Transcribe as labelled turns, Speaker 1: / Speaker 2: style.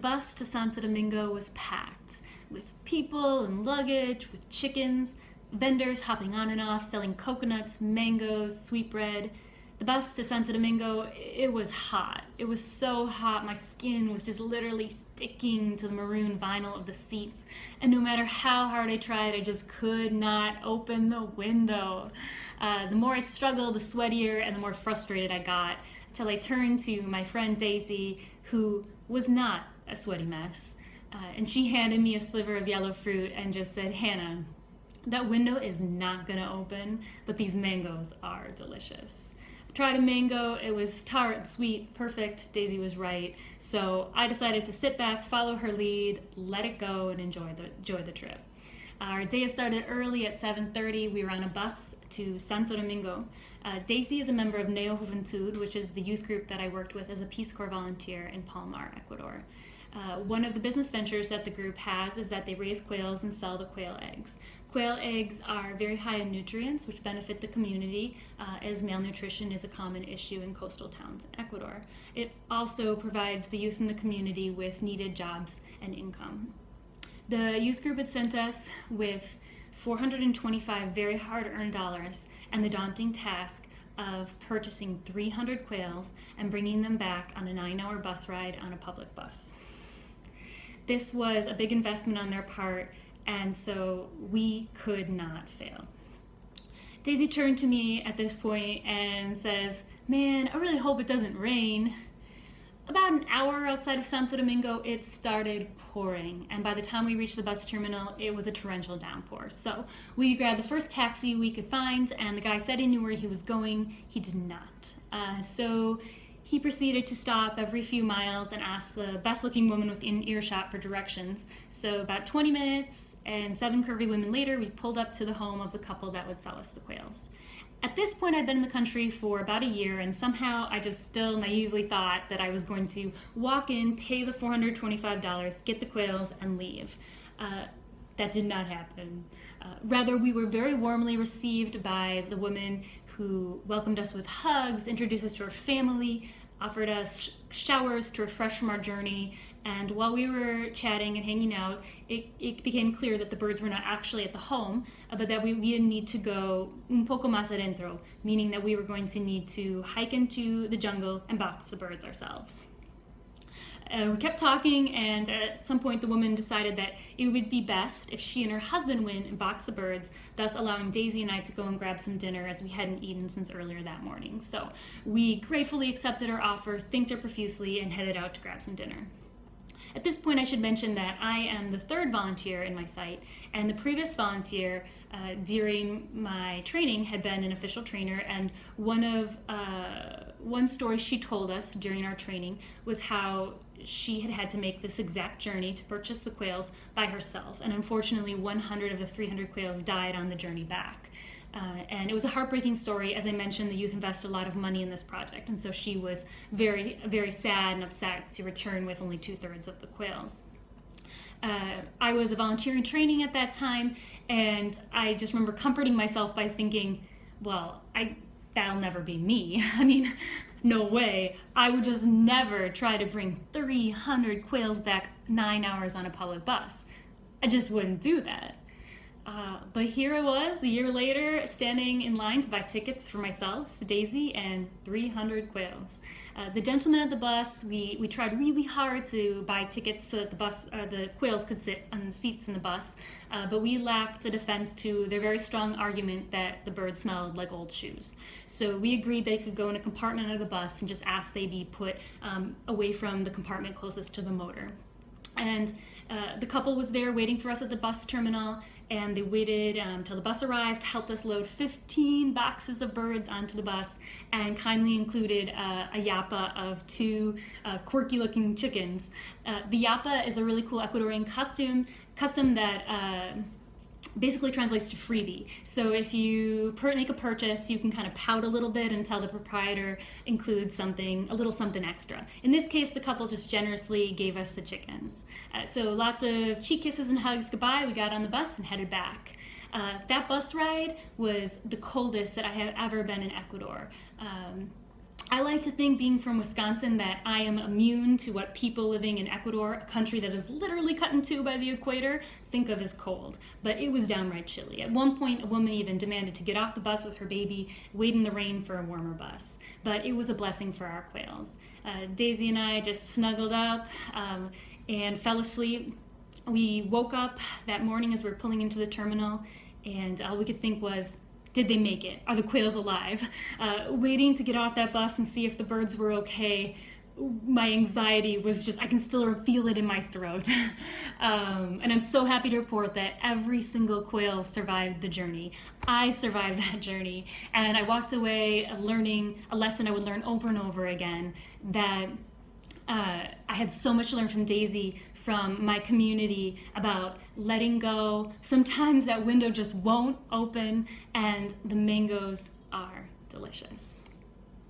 Speaker 1: bus to Santo Domingo was packed with people and luggage, with chickens, vendors hopping on and off, selling coconuts, mangoes, sweetbread. The bus to Santo Domingo, it was hot. It was so hot, my skin was just literally sticking to the maroon vinyl of the seats. And no matter how hard I tried, I just could not open the window. The more I struggled, the sweatier and the more frustrated I got, till I turned to my friend Daisy, who was not a sweaty mess. And she handed me a sliver of yellow fruit and just said, "Hannah, that window is not gonna open, but these mangoes are delicious." I tried a mango, it was tart and sweet, perfect. Daisy was right. So I decided to sit back, follow her lead, let it go, and enjoy the trip. Our day started early at 7:30. We were on a bus to Santo Domingo. Daisy is a member of Neo Juventud, which is the youth group that I worked with as a Peace Corps volunteer in Palmar, Ecuador. One of the business ventures that the group has is that they raise quails and sell the quail eggs. Quail eggs are very high in nutrients, which benefit the community, as malnutrition is a common issue in coastal towns in Ecuador. It also provides the youth in the community with needed jobs and income. The youth group had sent us with 425 very hard-earned dollars and the daunting task of purchasing 300 quails and bringing them back on a 9-hour bus ride on a public bus. This was a big investment on their part, and so we could not fail. Daisy turned to me at this point and says, "Man, I really hope it doesn't rain." About an hour outside of Santo Domingo, it started pouring, and by the time we reached the bus terminal, it was a torrential downpour. So we grabbed the first taxi we could find, and the guy said he knew where he was going. He did not. So he proceeded to stop every few miles and ask the best-looking woman within earshot for directions. So about 20 minutes and 7 curvy women later, we pulled up to the home of the couple that would sell us the quails. At this point, I'd been in the country for about a year, and somehow I just still naively thought that I was going to walk in, pay the $425, get the quails, and leave. That did not happen. Rather, we were very warmly received by the woman who welcomed us with hugs, introduced us to her family, offered us showers to refresh from our journey. And while we were chatting and hanging out, it became clear that the birds were not actually at the home, but that we need to go un poco más adentro, meaning that we were going to need to hike into the jungle and box the birds ourselves. We kept talking, and at some point the woman decided that it would be best if she and her husband went and boxed the birds, thus allowing Daisy and I to go and grab some dinner, as we hadn't eaten since earlier that morning. So we gratefully accepted her offer, thanked her profusely, and headed out to grab some dinner. At this point, I should mention that I am the third volunteer in my site, and the previous volunteer during my training had been an official trainer, and one story she told us during our training was how she had had to make this exact journey to purchase the quails by herself, and unfortunately 100 of the 300 quails died on the journey back. And it was a heartbreaking story. As I mentioned, the youth invested a lot of money in this project, and so she was very, very sad and upset to return with only 2/3 of the quails. I was a volunteer in training at that time, and I just remember comforting myself by thinking, well, that'll never be me. I mean, no way. I would just never try to bring 300 quails back 9 hours on a public bus. I just wouldn't do that. But here I was, a year later, standing in line to buy tickets for myself, Daisy, and 300 quails. The gentleman at the bus, we tried really hard to buy tickets so that the quails could sit on the seats in the bus, but we lacked a defense to their very strong argument that the birds smelled like old shoes. So we agreed they could go in a compartment of the bus and just asked they be put away from the compartment closest to the motor. And the couple was there waiting for us at the bus terminal, and they waited until the bus arrived, helped us load 15 boxes of birds onto the bus, and kindly included a yappa of 2 quirky-looking chickens. The yappa is a really cool Ecuadorian custom that basically translates to freebie. So if you make a purchase, you can kind of pout a little bit until the proprietor includes a little something extra. In this case, the couple just generously gave us the chickens. So lots of cheek kisses and hugs goodbye. We got on the bus and headed back. That bus ride was the coldest that I had ever been in Ecuador. I like to think, being from Wisconsin, that I am immune to what people living in Ecuador, a country that is literally cut in two by the equator, think of as cold. But it was downright chilly. At one point, a woman even demanded to get off the bus with her baby, wait in the rain for a warmer bus. But it was a blessing for our quails. Daisy and I just snuggled up and fell asleep. We woke up that morning as we were pulling into the terminal, and all we could think was, did they make it? Are the quails alive? Waiting to get off that bus and see if the birds were okay, my anxiety was just, I can still feel it in my throat. And I'm so happy to report that every single quail survived the journey. I survived that journey. And I walked away learning a lesson I would learn over and over again, that I had so much to learn from Daisy, from my community, about letting go. Sometimes that window just won't open, and the mangoes are delicious.